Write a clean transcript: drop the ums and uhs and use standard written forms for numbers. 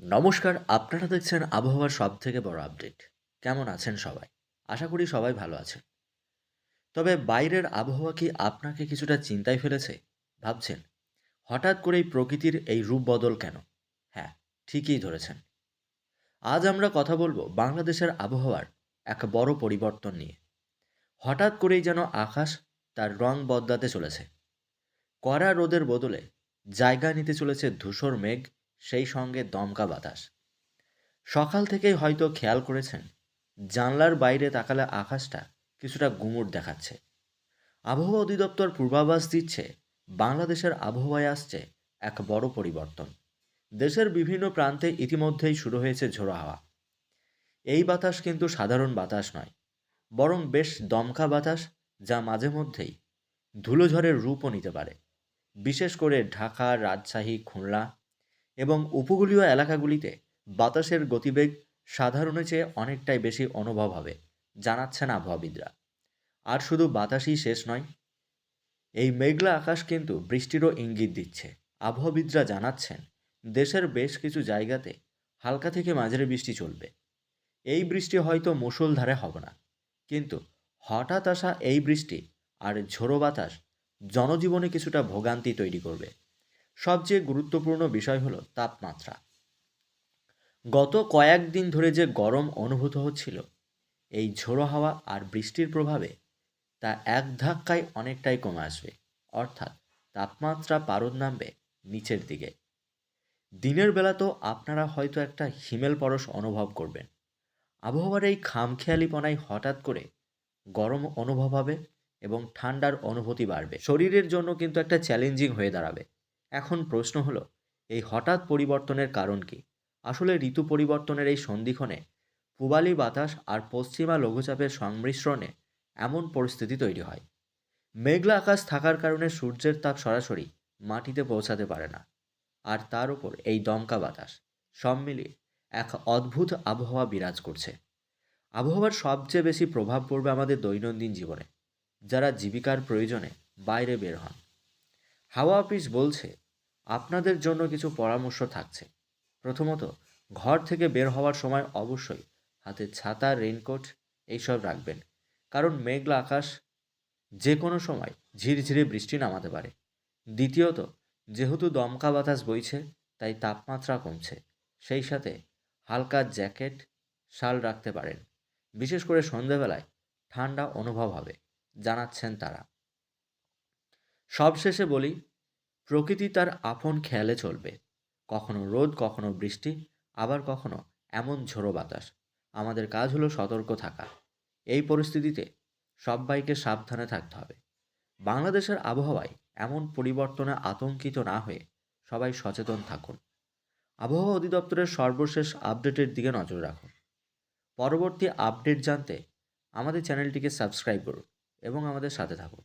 নমস্কার, আপনারা দেখছেন আবহাওয়ার সবথেকে বড় আপডেট। কেমন আছেন সবাই? আশা করি সবাই ভালো আছেন। তবে বাইরের আবহাওয়া কি আপনাকে কিছুটা চিন্তায় ফেলেছে? ভাবছেন, হঠাৎ করেই প্রকৃতির এই রূপ বদল কেন? হ্যাঁ, ঠিকই ধরেছেন। আজ আমরা কথা বলবো বাংলাদেশের আবহাওয়ার এক বড় পরিবর্তন নিয়ে। হঠাৎ করেই যেন আকাশ তার রং বদলাতে চলেছে। কড়া রোদের বদলে জায়গা নিতে চলেছে ধূসর মেঘ, সেই সঙ্গে দমকা বাতাস। সকাল থেকেই হয়তো খেয়াল করেছেন, জানলার বাইরে তাকালে আকাশটা কিছুটা গুমুট দেখাচ্ছে। আবহাওয়া অধিদপ্তর পূর্বাভাস দিচ্ছে বাংলাদেশের আবহাওয়ায় আসছে এক বড় পরিবর্তন। দেশের বিভিন্ন প্রান্তে ইতিমধ্যেই শুরু হয়েছে ঝোড়ো হাওয়া। এই বাতাস কিন্তু সাধারণ বাতাস নয়, বরং বেশ দমকা বাতাস, যা মাঝে মধ্যেই ধুলোঝড়ের রূপও নিতে পারে। বিশেষ করে ঢাকা, রাজশাহী, খুলনা এবং উপকূলীয় এলাকাগুলিতে বাতাসের গতিবেগ সাধারণের চেয়ে অনেকটাই বেশি অনুভব হবে, জানাচ্ছেন আবহাওয়াবিদরা। আর শুধু বাতাসই শেষ নয়, এই মেঘলা আকাশ কিন্তু বৃষ্টিরও ইঙ্গিত দিচ্ছে। আবহাওয়াবিদরা জানাচ্ছেন, দেশের বেশ কিছু জায়গাতে হালকা থেকে মাঝারি বৃষ্টি চলবে। এই বৃষ্টি হয়তো মুষলধারে হবে না, কিন্তু হঠাৎ আসা এই বৃষ্টি আর ঝোড়ো বাতাস জনজীবনে কিছুটা ভোগান্তি তৈরি করবে। সবচেয়ে গুরুত্বপূর্ণ বিষয় হলো তাপমাত্রা। গত কয়েকদিন ধরে যে গরম অনুভূত হচ্ছিল, এই ঝোড়ো হাওয়া আর বৃষ্টির প্রভাবে তা এক ধাক্কায় অনেকটাই কমে আসবে। অর্থাৎ তাপমাত্রা পারদ নামবে নিচের দিকে। দিনের বেলা তো আপনারা হয়তো একটা হিমেল পরশ অনুভব করবেন। আবহাওয়ার এই খামখেয়ালিপনায় হঠাৎ করে গরম অনুভব হবে এবং ঠান্ডার অনুভূতি বাড়বে। শরীরের জন্য কিন্তু একটা চ্যালেঞ্জিং হয়ে দাঁড়াবে। এখন প্রশ্ন হলো, এই হঠাৎ পরিবর্তনের কারণ কি? আসলে ঋতু পরিবর্তনের এই সন্ধিক্ষণে পূবালি বাতাস আর পশ্চিমা লঘুচাপের সংমিশ্রণে এমন পরিস্থিতি তৈরি হয়। মেঘলা আকাশ থাকার কারণে সূর্যের তাপ সরাসরি মাটিতে পৌঁছাতে পারে না। আর তার উপর এই দমকা বাতাস, সব মিলিয়ে এক অদ্ভুত আবহাওয়া বিরাজ করছে। আবহাওয়ার সবচেয়ে বেশি প্রভাব পড়বে আমাদের দৈনন্দিন জীবনে, যারা জীবিকার প্রয়োজনে বাইরে বের হন। হাওয়া অফিস বলছে, আপনাদের জন্য কিছু পরামর্শ থাকছে। প্রথমত, ঘর থেকে বের হওয়ার সময় অবশ্যই হাতে ছাতা, রেইনকোট এইসব রাখবেন, কারণ মেঘলা আকাশ যে কোনো সময় ঝিরঝিরে বৃষ্টি নামাতে পারে। দ্বিতীয়ত, যেহেতু দমকা বাতাস বইছে, তাই তাপমাত্রা কমছে। সেই সাথে হালকা জ্যাকেট, শাল রাখতে পারেন। বিশেষ করে সন্ধেবেলায় ঠান্ডা অনুভব হবে, জানাচ্ছেন তারা। সবশেষে বলি, প্রকৃতি তার আপন খেয়ালে চলবে। কখনো রোদ, কখনো বৃষ্টি, আবার কখনো এমন ঝোড়ো বাতাস। আমাদের কাজ হলো সতর্ক থাকা। এই পরিস্থিতিতে সব্বাইকে সাবধানে থাকতে হবে। বাংলাদেশের আবহাওয়ায় এমন পরিবর্তনে আতঙ্কিত না হয়ে সবাই সচেতন থাকুন। আবহাওয়া অধিদপ্তরের সর্বশেষ আপডেটের দিকে নজর রাখুন। পরবর্তী আপডেট জানতে আমাদের চ্যানেলটিকে সাবস্ক্রাইব করুন এবং আমাদের সাথে থাকুন।